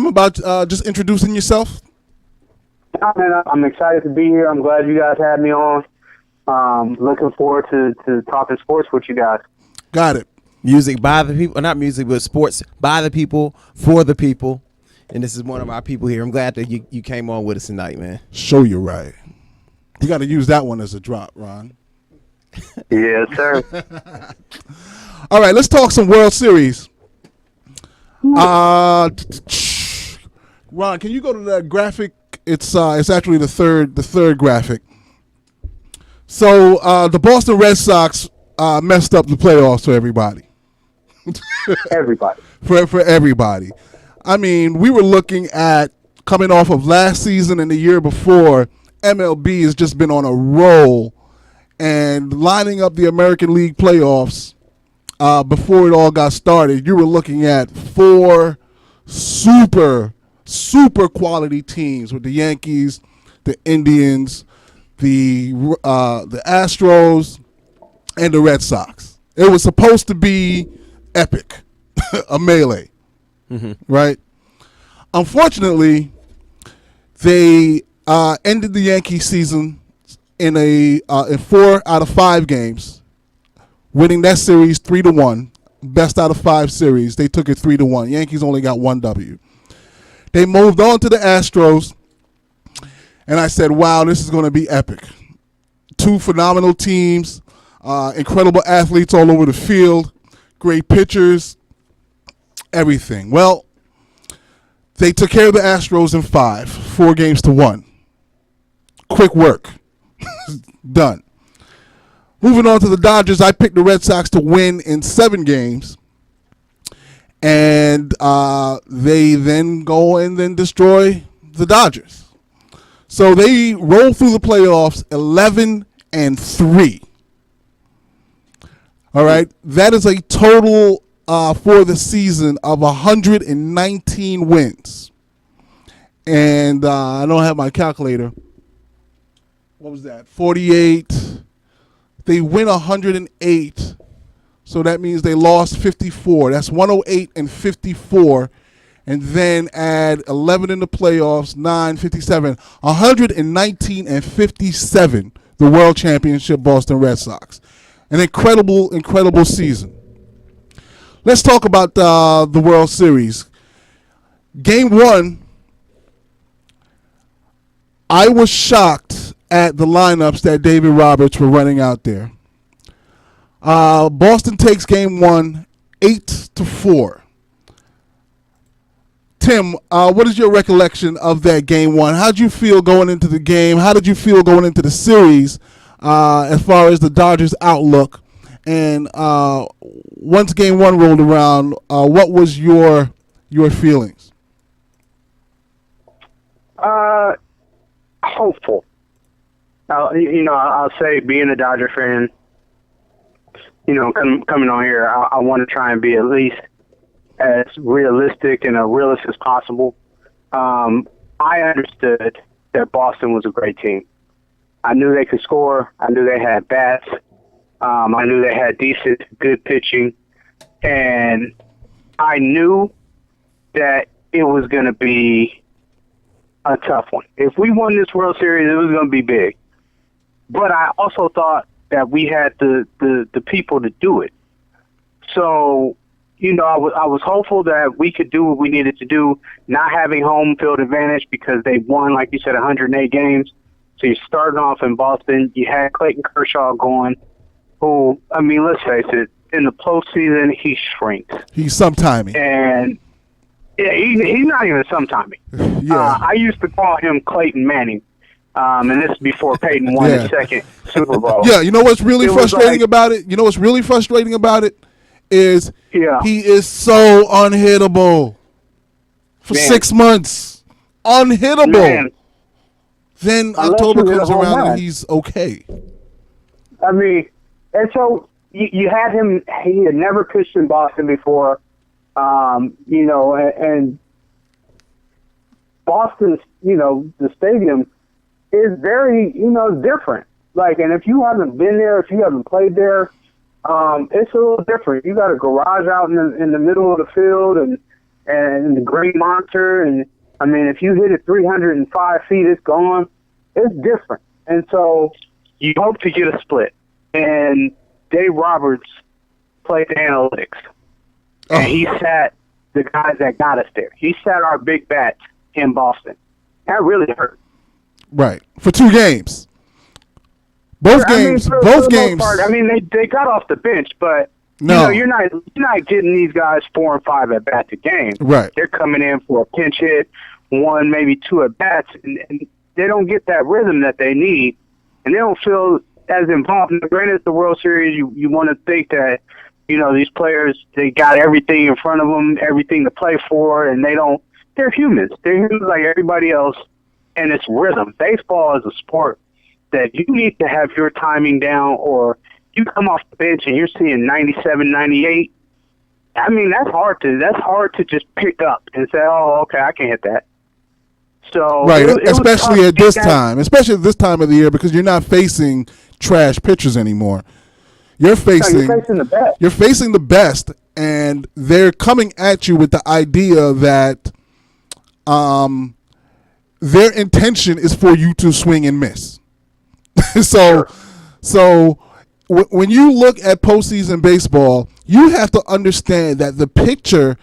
about just introducing yourself? Yeah, man, I'm excited to be here. I'm glad you guys had me on. Looking forward to talking sports with you guys. Got it. Music by the people, not music, but sports by the people, for the people. And this is one of our people here. I'm glad that you came on with us tonight, man. Show you right. You got to use that one as a drop, Ron. Yes, sir. All right, let's talk some World Series. Ron, can you go to that graphic? It's actually the third graphic. So the Boston Red Sox messed up the playoffs for everybody. Everybody. For everybody. I mean, we were looking at coming off of last season and the year before. MLB has just been on a roll, and lining up the American League playoffs before it all got started, you were looking at 4 super quality teams with the Yankees, the Indians, the Astros, and the Red Sox. It was supposed to be epic, a melee, right? Unfortunately, they ended the Yankee season in 4 out of 5 games, winning that series 3-1. Best out of 5 series, they took it 3-1. Yankees only got 1 W. They moved on to the Astros, and I said, wow, this is going to be epic. 2 phenomenal teams, incredible athletes all over the field, great pitchers, everything. Well, they took care of the Astros in 4 games to 1. Quick work. Done. Moving on to the Dodgers, I picked the Red Sox to win in 7 games. And they then go and then destroy the Dodgers. So they roll through the playoffs 11-3. All right. That is a total for the season of 119 wins. And I don't have my calculator. What was that? 48. They win 108. So that means they lost 54. That's 108-54. And then add 11 in the playoffs, 57. 119-57, the World Championship Boston Red Sox. An incredible season. Let's talk about the World Series. Game 1, I was shocked at the lineups that David Roberts were running out there. Boston takes game 1, 8-4. Tim, what is your recollection of that game 1? How did you feel going into the game? How did you feel going into the series as far as the Dodgers' outlook? And once game 1 rolled around, what was your feelings? Hopeful. I'll say, being a Dodger fan, coming on here, I want to try and be at least as realistic and a realist as possible. I understood that Boston was a great team. I knew they could score. I knew they had bats. I knew they had decent, good pitching. And I knew that it was going to be a tough one. If we won this World Series, it was going to be big. But I also thought that we had the people to do it. So, I was hopeful that we could do what we needed to do, not having home field advantage because they won, like you said, 108 games. So you're starting off in Boston. You had Clayton Kershaw going, who, let's face it, in the postseason, he shrinks. He's sometimey. And yeah, he's not even sometimey. Yeah. I used to call him Clayton Manning. And this is before Peyton won his second Super Bowl. Yeah, you know what's really frustrating about it? You know what's really frustrating about it is he is so unhittable for 6 months. Unhittable. Man. Then October comes around and he's okay. And so you had him. He had never pitched in Boston before, and Boston's, the stadium is very, different. And if you haven't been there, if you haven't played there, it's a little different. You got a garage out in the middle of the field, and and the green monitor. And I mean, if you hit it 305 feet, it's gone. It's different. And so you hope to get a split. And Dave Roberts played the analytics. And he sat the guys that got us there. He sat our big bats in Boston. That really hurt. Right. For 2 games. Both games. For both the games. most part, I mean, they got off the bench, but No. you're not getting these guys 4 and 5 at bats a game. Right. They're coming in for a pinch hit, 1, maybe 2 at bats, and they don't get that rhythm that they need, and they don't feel as involved. And granted, it's the World Series. You want to think that these players, they got everything in front of them, everything to play for, and they're humans. They're humans like everybody else, and it's rhythm. Baseball is a sport that you need to have your timing down, or you come off the bench and you're seeing 97, 98. I mean, that's hard to just pick up and say, oh, okay, I can hit that. So Right, it was especially tough at this to get time. Especially at this time of the year, because you're not facing trash pitchers anymore. You're facing the best. You're facing the best, and they're coming at you with the idea that their intention is for you to swing and miss. So when you look at postseason baseball, you have to understand that the pitcher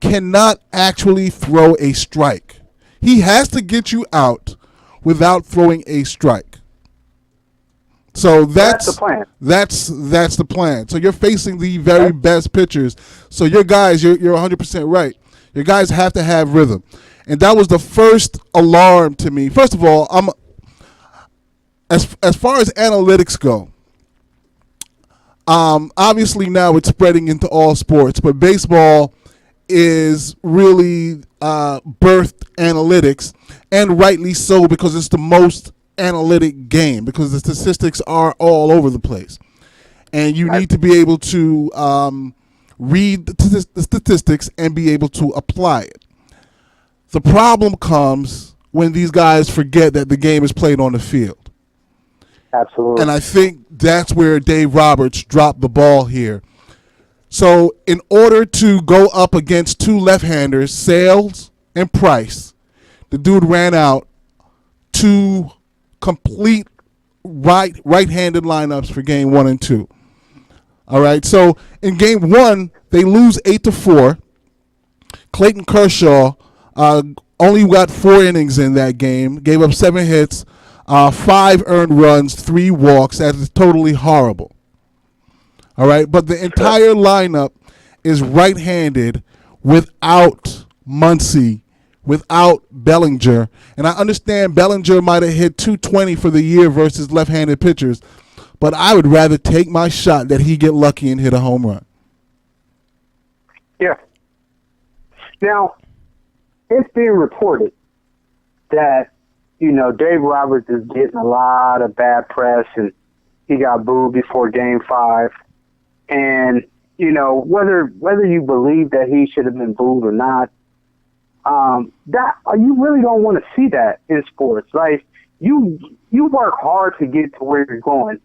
cannot actually throw a strike. He has to get you out without throwing a strike. So that's the plan. That's the plan. So you're facing the very best pitchers. So your guys, you're 100% right. Your guys have to have rhythm, and that was the first alarm to me. First of all, as far as analytics go. Obviously now it's spreading into all sports, but baseball is really birthed analytics, and rightly so, because it's the most analytic game, because the statistics are all over the place, and you need to be able to read the statistics and be able to apply it. The problem comes when these guys forget that the game is played on the field. Absolutely. And I think that's where Dave Roberts dropped the ball here. So in order to go up against 2 left-handers, Sales and Price, the dude ran out 2 complete right-handed lineups for game 1 and 2. All right. So in game 1, they lose 8-4. Clayton Kershaw only got 4 innings in that game, gave up 7 hits, 5 earned runs, 3 walks. That is totally horrible. All right, but the entire lineup is right-handed without Muncy, without Bellinger. And I understand Bellinger might have hit 220 for the year versus left-handed pitchers, but I would rather take my shot that he get lucky and hit a home run. Yeah. Now, it's being reported that, Dave Roberts is getting a lot of bad press, and he got booed before Game 5. And, whether you believe that he should have been booed or not, that you really don't want to see that in sports. Like, you work hard to get to where you're going,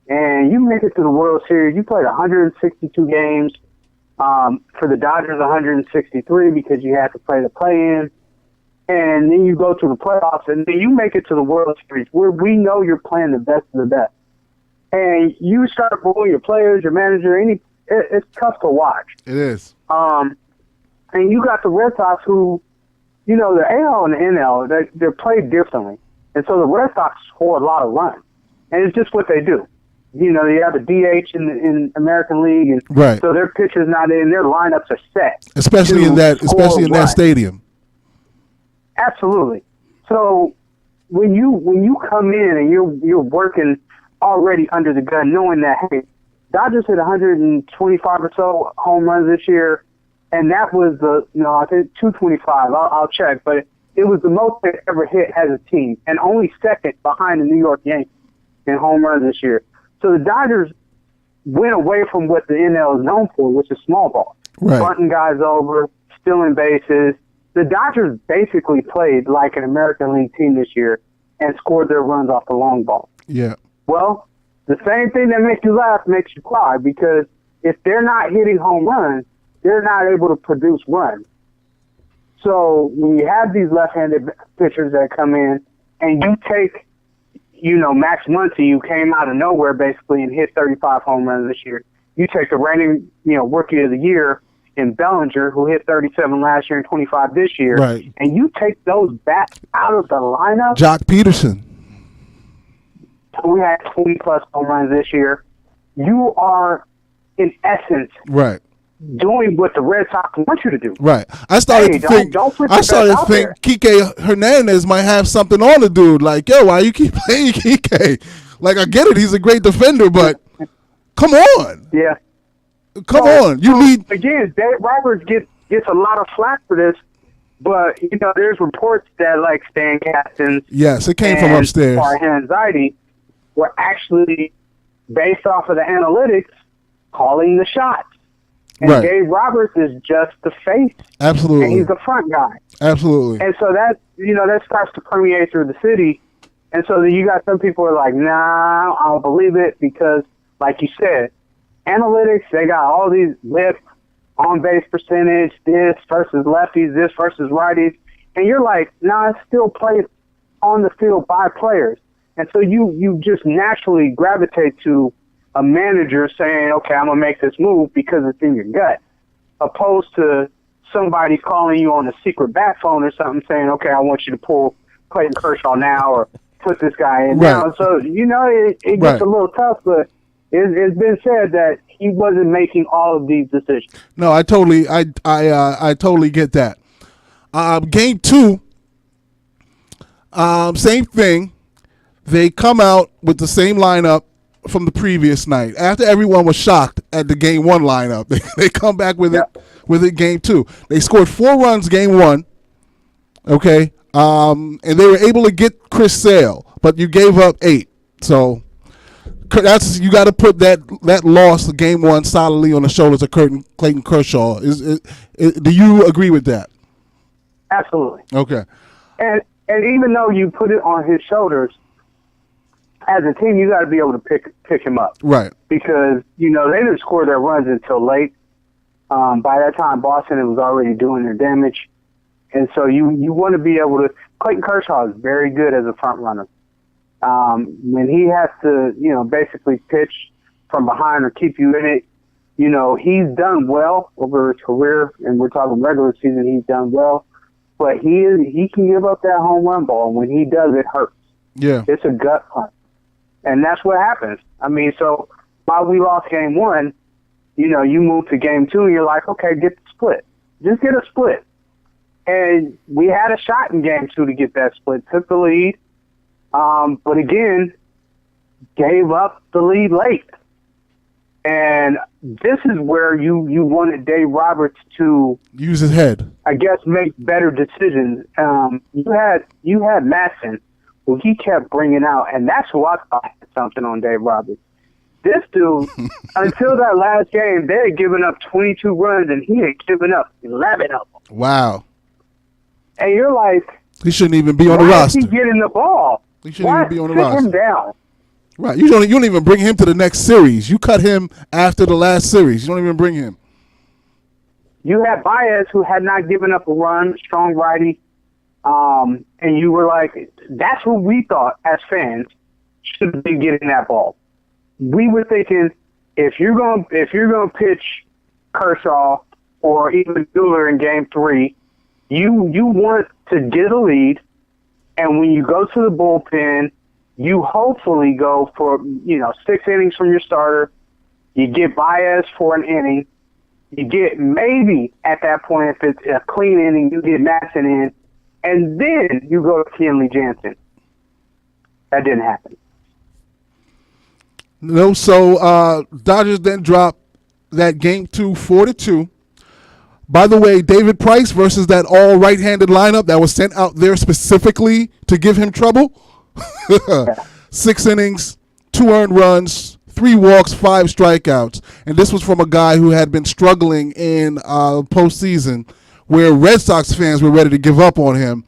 and you make it to the World Series. You played 162 games. For the Dodgers, 163 because you had to play the play-in. And then you go to the playoffs, and then you make it to the World Series where we know you're playing the best of the best. And you start booing your players, your manager, it's tough to watch. It is. And you got the Red Sox who, the AL and the NL, they're played differently. And so the Red Sox score a lot of runs. And it's just what they do. You have the DH in American League, and right. So their pitcher's not in, their lineups are set. Especially in that stadium. Absolutely. So when you come in and you're working already under the gun, knowing that, hey, Dodgers hit 125 or so home runs this year, and that was I think 225. I'll check, but it was the most they ever hit as a team, and only second behind the New York Yankees in home runs this year. So the Dodgers went away from what the NL is known for, which is small ball. Right. Bunting guys over, stealing bases. The Dodgers basically played like an American League team this year and scored their runs off the long ball. Yeah. Well, the same thing that makes you laugh makes you cry, because if they're not hitting home runs, they're not able to produce runs. So when you have these left-handed pitchers that come in, and you take, Max Muncy, who came out of nowhere basically and hit 35 home runs this year. You take the reigning, rookie of the year in Bellinger, who hit 37 last year and 25 this year, Right. and you take those bats out of the lineup. Jock Peterson. We had 20-plus home runs this year. You are, in essence, Right. doing what the Red Sox want you to do. Right. I started Hey, to think. don't put I your started best to out think Kike Hernandez might have something on the dude. Like, yo, why you keep playing Kike? Like, I get it, he's a great defender, but come on, Yeah. come on. You need. Again, Dave Roberts gets a lot of flack for this, but there's reports that like Stan Katzens Yes, it came from and upstairs. Farhan Zaidi were actually based off of the analytics calling the shots. And Right. Dave Roberts is just the face, and Absolutely. he's the front guy. Absolutely. And so that that starts to permeate through the city. And so then you got some people who are like, nah, I don't believe it because, like you said, analytics, they got all these lift, on-base percentage, this versus lefties, this versus righties. And you're like, nah, it's still played on the field by players. And so you just naturally gravitate to a manager saying, okay, I'm going to make this move because it's in your gut, opposed to somebody calling you on a secret bat phone or something saying, okay, I want you to pull Clayton Kershaw now or put this guy in Right. now. So, it gets Right. a little tough, but it's been said that he wasn't making all of these decisions. No, I totally get that. Game 2, same thing. They come out with the same lineup from the previous night. After everyone was shocked at the game 1 lineup, they come back with it game 2. They scored 4 runs game 1. Okay, and they were able to get Chris Sale, but you gave up 8. So you got to put that loss game 1 solidly on the shoulders of Clayton Kershaw. Do you agree with that? Absolutely. Okay. And even though you put it on his shoulders, as a team, you got to be able to pick him up. Right. Because, they didn't score their runs until late. By that time, Boston was already doing their damage. And so you want to be able to – Clayton Kershaw is very good as a front runner. When he has to, basically pitch from behind or keep you in it, he's done well over his career, and we're talking regular season, he's done well. But he can give up that home run ball, and when he does, it hurts. Yeah. It's a gut punch. And that's what happens. I mean, so while we lost game 1, you move to game 2, and you're like, okay, get the split. Just get a split. And we had a shot in game 2 to get that split, took the lead, but again, gave up the lead late. And this is where you wanted Dave Roberts to Use his head. I guess make better decisions. You had Madsen, who he kept bringing out, and that's who I thought had something on Dave Roberts. This dude, until that last game, they had given up 22 runs, and he had given up 11 of them. Wow. And you're like, He shouldn't even be on the why roster. is he getting the ball? He shouldn't even be on the Sit roster. him down. Right. You don't even bring him to the next series. You cut him after the last series. You don't even bring him. You had Baez, who had not given up a run, strong righty, and you were like, that's what we thought as fans should be getting that ball. We were thinking if you're gonna pitch Kershaw or even Buehler in Game 3, you want to get a lead, and when you go to the bullpen, you hopefully go for 6 innings from your starter. You get Baez for an inning. You get maybe at that point, if it's a clean inning, you get Madsen in, and then you go to Kenley Jansen. That didn't happen. No, so Dodgers then drop that game 2 4-2. By the way, David Price versus that all right-handed lineup that was sent out there specifically to give him trouble. 6 innings, 2 earned runs, 3 walks, 5 strikeouts. And this was from a guy who had been struggling in postseason where Red Sox fans were ready to give up on him.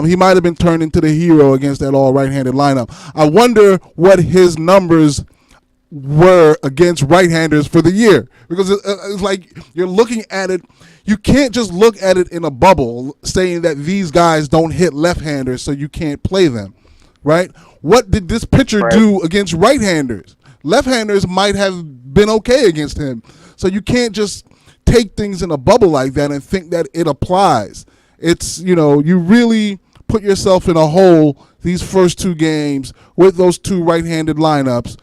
He might have been turned into the hero against that all right-handed lineup. I wonder what his numbers were against right-handers for the year, because it's like you're looking at it. You can't just look at it in a bubble saying that these guys don't hit left-handers, so you can't play them, right? What did this pitcher Right. do against right-handers? Left-handers might have been okay against him, so you can't just take things in a bubble like that and think that it applies. It's, you really put yourself in a hole these first two games with those two right-handed lineups.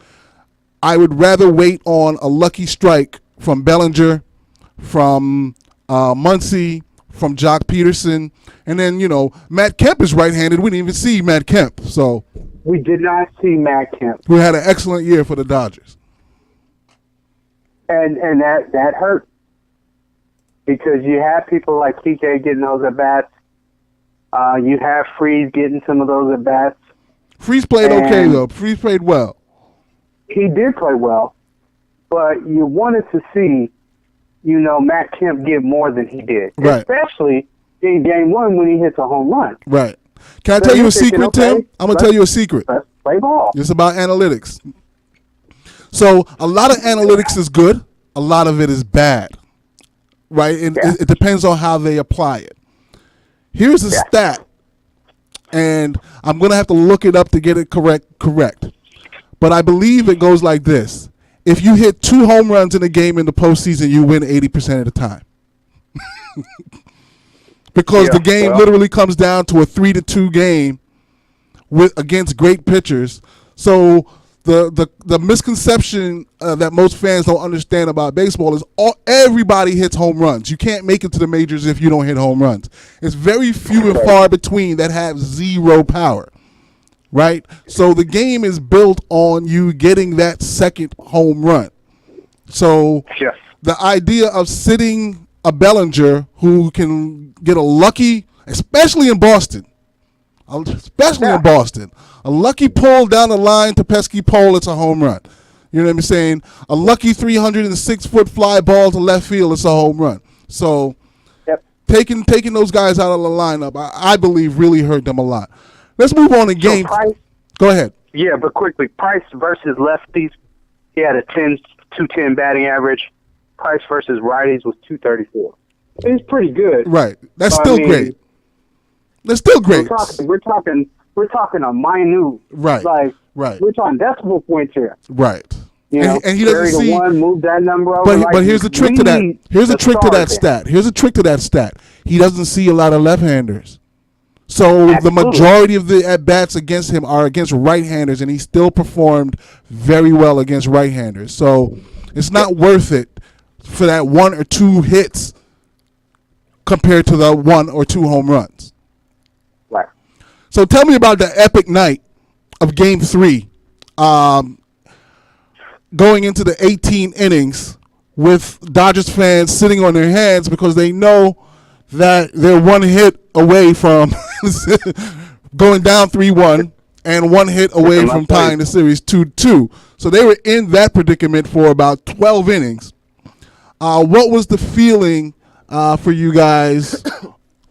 I would rather wait on a lucky strike from Bellinger, from Muncy, from Jock Peterson, and then, Matt Kemp is right-handed. We didn't even see Matt Kemp, so We did not see Matt Kemp, who had an excellent year for the Dodgers. and that hurt because you have people like TK getting those at bats. You have Freeze getting some of those at bats. Freeze played okay, And- though. Freeze played well. He did play well, but you wanted to see, Matt Kemp get more than he did, Right. especially in Game 1 when he hits a home run. Right. Can I So tell you you're a thinking, secret, okay, Tim? I'm going to tell you a secret. Let's play ball. It's about analytics. So a lot of analytics is good. A lot of it is bad, right? And Yeah. it depends on how they apply it. Here's a Yeah. stat, and I'm going to have to look it up to get it correct. But I believe it goes like this. If you hit 2 home runs in a game in the postseason, you win 80% of the time. Because Yeah, the game well. literally comes down to a 3-2 game against great pitchers. So the misconception that most fans don't understand about baseball is everybody hits home runs. You can't make it to the majors if you don't hit home runs. It's very few and far between that have zero power, right? So the game is built on you getting that second home run. So Yes. the idea of sitting a Bellinger who can get a lucky, especially in Boston, a lucky pull down the line to pesky pole, it's a home run. You know what I'm saying? A lucky 306-foot fly ball to left field, it's a home run. So Yep. taking those guys out of the lineup, I believe really hurt them a lot. Let's move on to So game. Price, Go ahead. yeah, but quickly, Price versus lefties, he had a 210 batting average. Price versus righties was 234. It's pretty good. Right. That's So, I still mean, great. That's still great. We're talking a minute. Right. Like, Right. we're talking decimal points here. Right. You know, And he carry doesn't the see. one, move that number over. But here's the trick to that. Here's the trick to that stat. Here's a trick to that stat. He doesn't see a lot of left-handers. So the Absolutely. majority of the at-bats against him are against right-handers, and he still performed very well against right-handers. So it's not worth it for that 1 or 2 hits compared to the 1 or 2 home runs. Right. So tell me about the epic night of Game 3, going into the 18 innings with Dodgers fans sitting on their hands because they know that they're 1 hit away from going down 3-1 and 1 hit away from tying the series 2-2. So they were in that predicament for about 12 innings. What was the feeling for you guys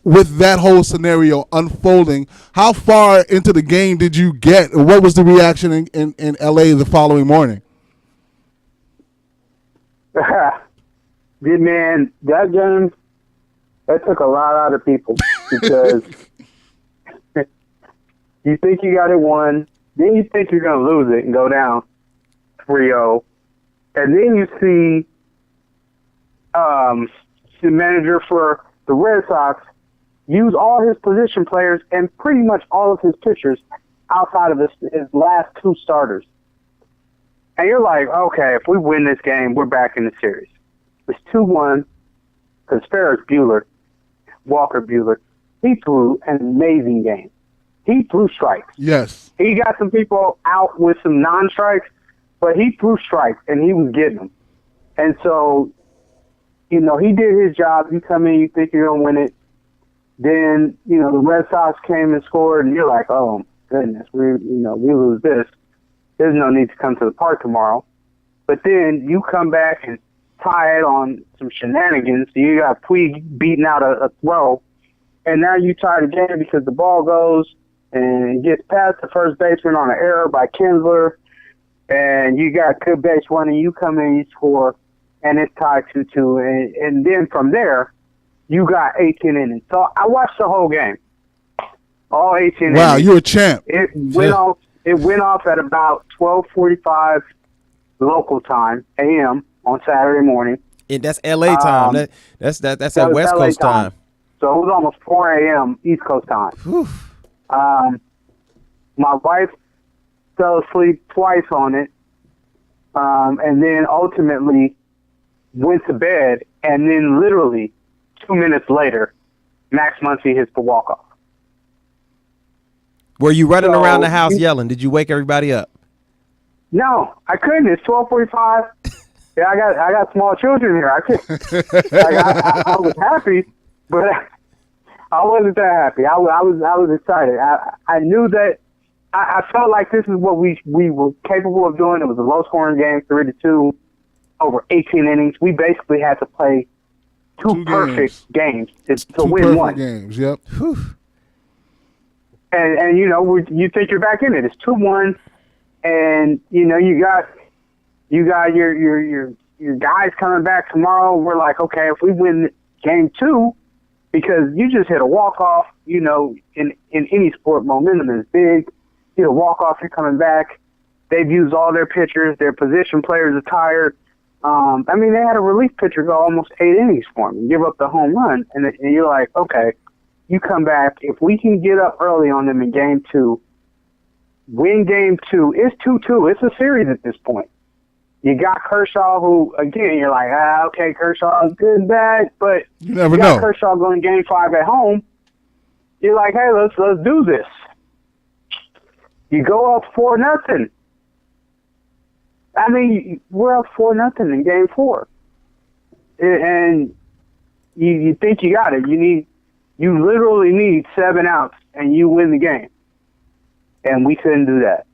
with that whole scenario unfolding? How far into the game did you get? What was the reaction in LA the following morning? Good man, that game, that took a lot out of people because you think you got it won, then you think you're going to lose it and go down 3-0, and then you see the manager for the Red Sox use all his position players and pretty much all of his pitchers outside of his last 2 starters. And you're like, okay, if we win this game, we're back in the series. It's 2-1 because Ferris Bueller, Walker Bueller, he threw an amazing game. He threw strikes. Yes. He got some people out with some non-strikes, but he threw strikes, and he was getting them. And so, you know, he did his job. You come in, you think you're going to win it. Then, you know, the Red Sox came and scored, and you're like, oh, goodness, we lose this. There's no need to come to the park tomorrow. But then you come back and tie it on some shenanigans. You got Puig beating out a throw, and now you tie the game because the ball goes and gets past the first baseman on an error by Kinsler. and you got good base running, you come in, you score, and it's tied 2-2, and then from there, you got 18 innings. So I watched the whole game, all 18 innings. Wow, you're a champ. It went off. It went off at about 12:45 local time, a.m. on Saturday morning. And that's LA time. That's that that was West LA Coast time. So it was almost 4 a.m. East Coast time. Whew. My wife fell asleep twice on it, and then ultimately went to bed, and then literally 2 minutes later, Max Muncy hits the walk-off. Were you running around the house yelling? Did you wake everybody up? No, I couldn't. It's 12:45. Yeah, I got small children here. I could. I was happy, but I wasn't that happy. I was excited. I knew that I felt like this is what we were capable of doing. It was a low scoring game, 3-2, over 18 innings. We basically had to play two perfect games to win one. Games, yep. Whew. And you know, you think you're back in it. It's 2-1, and you know you got your guys coming back tomorrow. We're like, okay, if we win game 2, because you just hit a walk-off, you know, in any sport, momentum is big. You hit a walk-off, you're coming back. They've used all their pitchers. Their position players are tired. I mean, they had a relief pitcher go almost 8 innings for them and give up the home run. And you're like, okay, you come back. If we can get up early on them in game 2, win game 2, it's 2-2. It's a series at this point. You got Kershaw, who, again, you're like, okay, Kershaw is good and bad, but you never got know. Kershaw going game 5 at home. You're like, hey, let's do this. You go up 4-0. I mean, we're up 4-0 in game 4, and you think you got it. You literally need 7 outs, and you win the game, and we couldn't do that.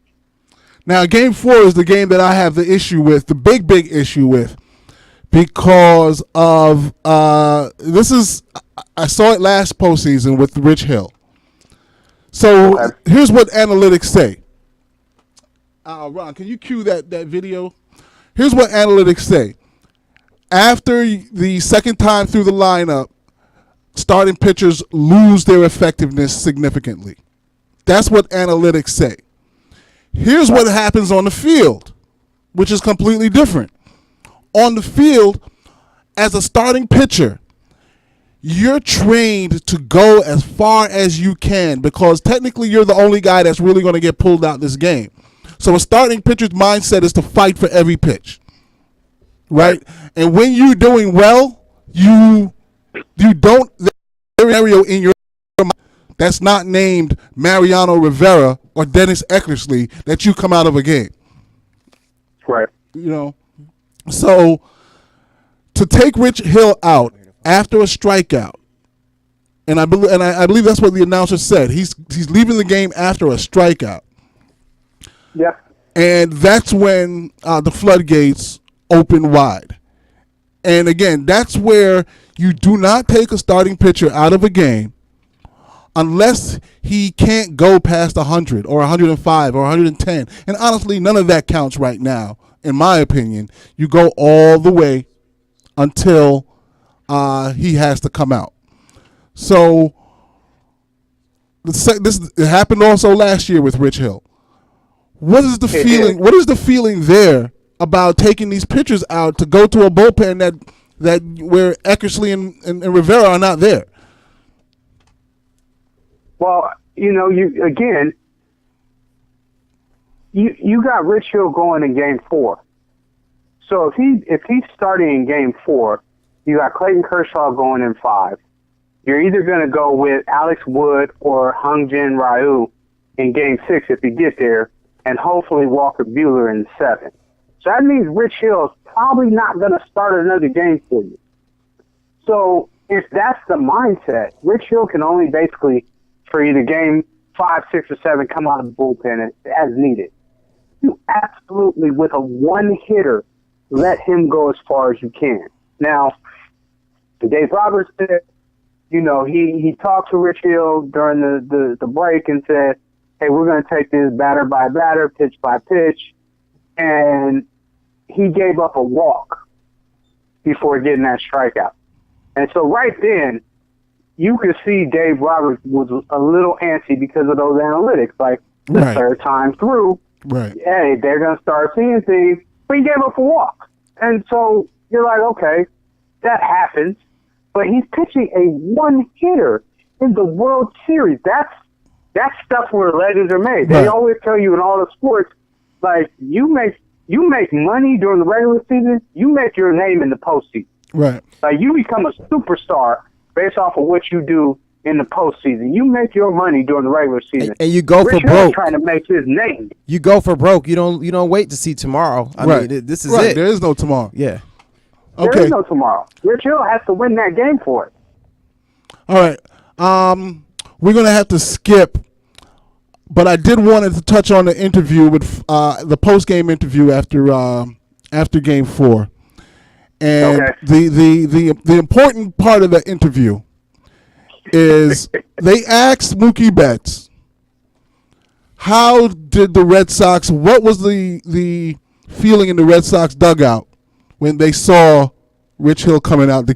Now, game 4 is the game that I have the issue with, the big issue with, because of I saw it last postseason with Rich Hill. So here's what analytics say. Ron, can you cue that video? Here's what analytics say. After the second time through the lineup, starting pitchers lose their effectiveness significantly. That's what analytics say. Here's what happens on the field, which is completely different. On the field, as a starting pitcher, you're trained to go as far as you can because technically you're the only guy that's really going to get pulled out this game. So a starting pitcher's mindset is to fight for every pitch, right? And when you're doing well, you don't scenario in your mind that's not named Mariano Rivera or Dennis Eckersley that you come out of a game. Right. You know, so to take Rich Hill out after a strikeout, and I believe that's what the announcer said. He's leaving the game after a strikeout. Yep. And that's when the floodgates open wide. And again, that's where you do not take a starting pitcher out of a game unless he can't go past 100 or 105 or 110. And honestly, none of that counts right now, in my opinion. You go all the way until he has to come out. So it happened also last year with Rich Hill. What is the feeling? What is the feeling there about taking these pitchers out to go to a bullpen that where Eckersley and Rivera are not there? Well, you know, you got Rich Hill going in game 4. So if he's starting in game 4, you got Clayton Kershaw going in 5. You're either going to go with Alex Wood or Hyun-Jin Ryu in game 6 if you get there, and hopefully Walker Buehler in 7. So that means Rich Hill is probably not going to start another game for you. So if that's the mindset, Rich Hill can only basically, for either game 5, 6, or 7, come out of the bullpen as needed. You absolutely, with a one hitter, let him go as far as you can. Now, Dave Roberts said, you know, he talked to Rich Hill during the break and said, hey, we're going to take this batter by batter, pitch by pitch. and he gave up a walk before getting that strikeout. And so right then, you could see Dave Roberts was a little antsy because of those analytics. Like, the Right. third time through, Right. hey, they're going to start seeing things. But he gave up a walk. And so you're like, okay, that happens. But he's pitching a one-hitter in the World Series. That's stuff where legends are made. They Right. always tell you in all the sports, like, you make money during the regular season, you make your name in the postseason. Right. Like, you become a superstar based off of what you do in the postseason. You make your money during the regular season. And you go for Rich Hill's broke. trying to make his name. You go for broke. You don't wait to see tomorrow. I Right. mean, this is Right. it. There is no tomorrow. Yeah. There Okay. is no tomorrow. Rich Hill has to win that game for it. All right. We're gonna have to skip, but I did want to touch on the interview with the post game interview after Game 4, and Okay. the important part of the interview is they asked Mookie Betts, how did the Red Sox? What was the feeling in the Red Sox dugout when they saw Rich Hill coming out the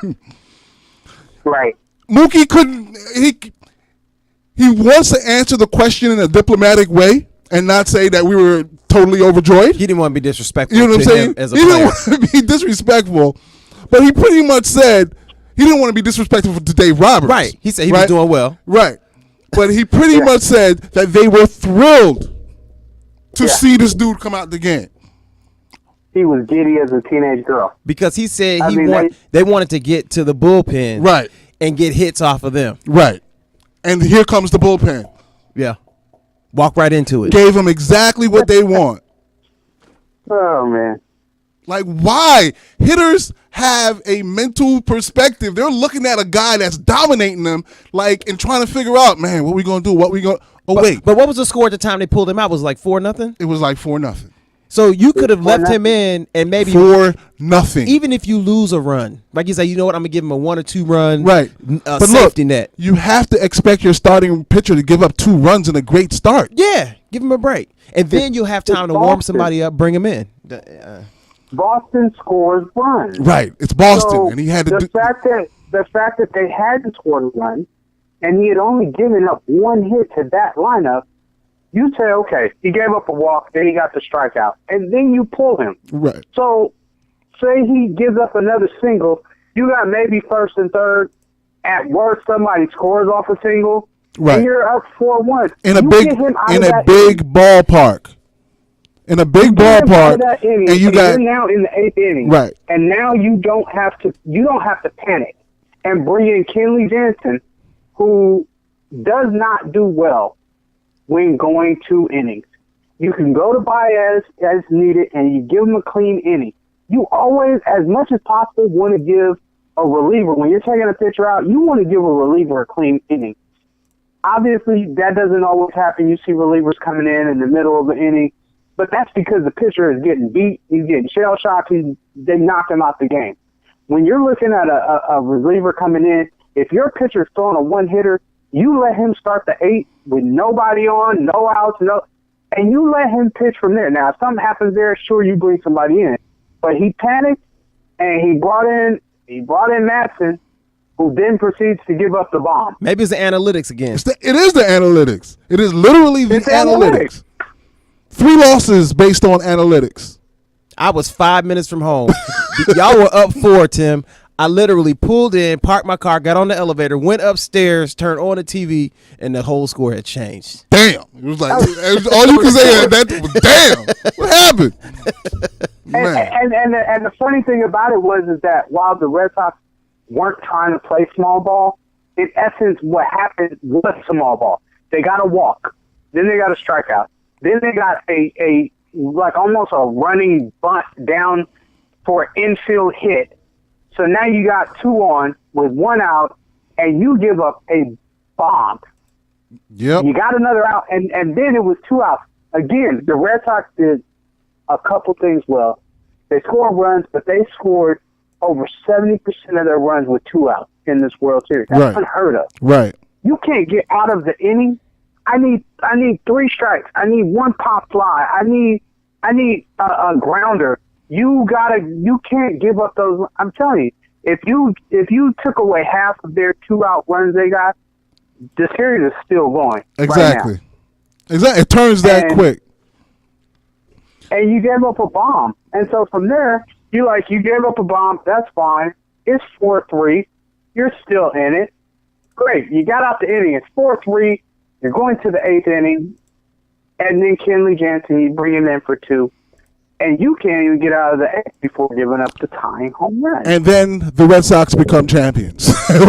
game? Right. Mookie couldn't. He wants to answer the question in a diplomatic way and not say that we were totally overjoyed. He didn't want to be disrespectful You know what I'm to saying? him as a He didn't player. want to be disrespectful, but he pretty much said he didn't want to be disrespectful to Dave Roberts. Right. He said he was doing well. Right. But he pretty much said that they were thrilled to Yeah. see this dude come out the game. He was giddy as a teenage girl. Because he said I mean, they wanted to get to the bullpen Right. and get hits off of them. Right. And here comes the bullpen. Yeah. Walk right into it. Gave them exactly what they want. Oh, man. Like, why? Hitters have a mental perspective. They're looking at a guy that's dominating them, like, and trying to figure out, man, what we gonna do? What we gonna? Oh, wait, But what was the score at the time they pulled him out? Was it like 4-0? it was like 4-0. So you could have left him in and maybe 4-0. even if you lose a run, like you say, you know what, I'm gonna give him a 1 or 2 run, Right. But safety look, net. you have to expect your starting pitcher to give up 2 runs in a great start. Yeah, give him a break, and then you'll have time to warm somebody up, bring him in. Boston scores runs. Right. It's Boston, So and he had to the do. fact that they hadn't scored a run, and he had only given up 1 hit to that lineup, you say, okay, he gave up a walk, then he got the strikeout, and then you pull him. Right. So, say he gives up another single, you got maybe first and third. At worst, somebody scores off a single, Right. and you're up 4-1. In a You big get him out in of a that big ballpark. In a big Get him out ballpark, of that inning, and you got you're now in the 8th inning, Right. And now you don't have to panic and bring in Kenley Jansen, who does not do well when going 2 innings. You can go to Baez as needed, and you give him a clean inning. You always, as much as possible, want to give a reliever, when you're taking a pitcher out, you want to give a reliever a clean inning. Obviously, that doesn't always happen. You see relievers coming in the middle of the inning, but that's because the pitcher is getting beat. He's getting shell-shocked. They knocked him out the game. When you're looking at a reliever coming in, if your pitcher's throwing a one-hitter, you let him start the 8th with nobody on, no outs, and you let him pitch from there. Now, if something happens there, sure, you bring somebody in. But he panicked, and he brought in Madsen, who then proceeds to give up the bomb. Maybe it's the analytics again. it is the analytics. It is literally the It's analytics. 3 losses based on analytics. I was 5 minutes from home. Y'all were up 4, Tim. I literally pulled in, parked my car, got on the elevator, went upstairs, turned on the TV, and the whole score had changed. Damn. It was like all you can say is that was damn. What happened? Man. And the funny thing about it was that while the Red Sox weren't trying to play small ball, in essence, what happened was small ball. They got a walk, then they got a strikeout, then they got a like almost a running bunt down for an infield hit. So now you got 2 on with 1 out, and you give up a bomb. Yep. You got another out, and then it was 2 outs. Again, the Red Sox did a couple things well. They scored runs, but they scored over 70% of their runs with 2 outs in this World Series. That's Right. unheard of. Right. You can't get out of the inning. I need 3 strikes. I need 1 pop fly. I need I need a grounder. You can't give up those. I'm telling you, if you took away half of their 2-out runs they got, the series is still going. Exactly. Right now. Exactly. It turns that And- quick. And you gave up a bomb. And so from there, you gave up a bomb. That's fine. It's 4-3. You're still in it. Great. You got out the inning. It's 4-3. You're going to the 8th inning. And then Kenley Jansen, you bring him in for 2. And you can't even get out of the 8th before giving up the tying home run. And then the Red Sox become champions. Tim,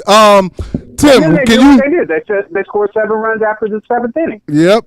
And then can you? They did. They scored 7 runs after the 7th inning. Yep.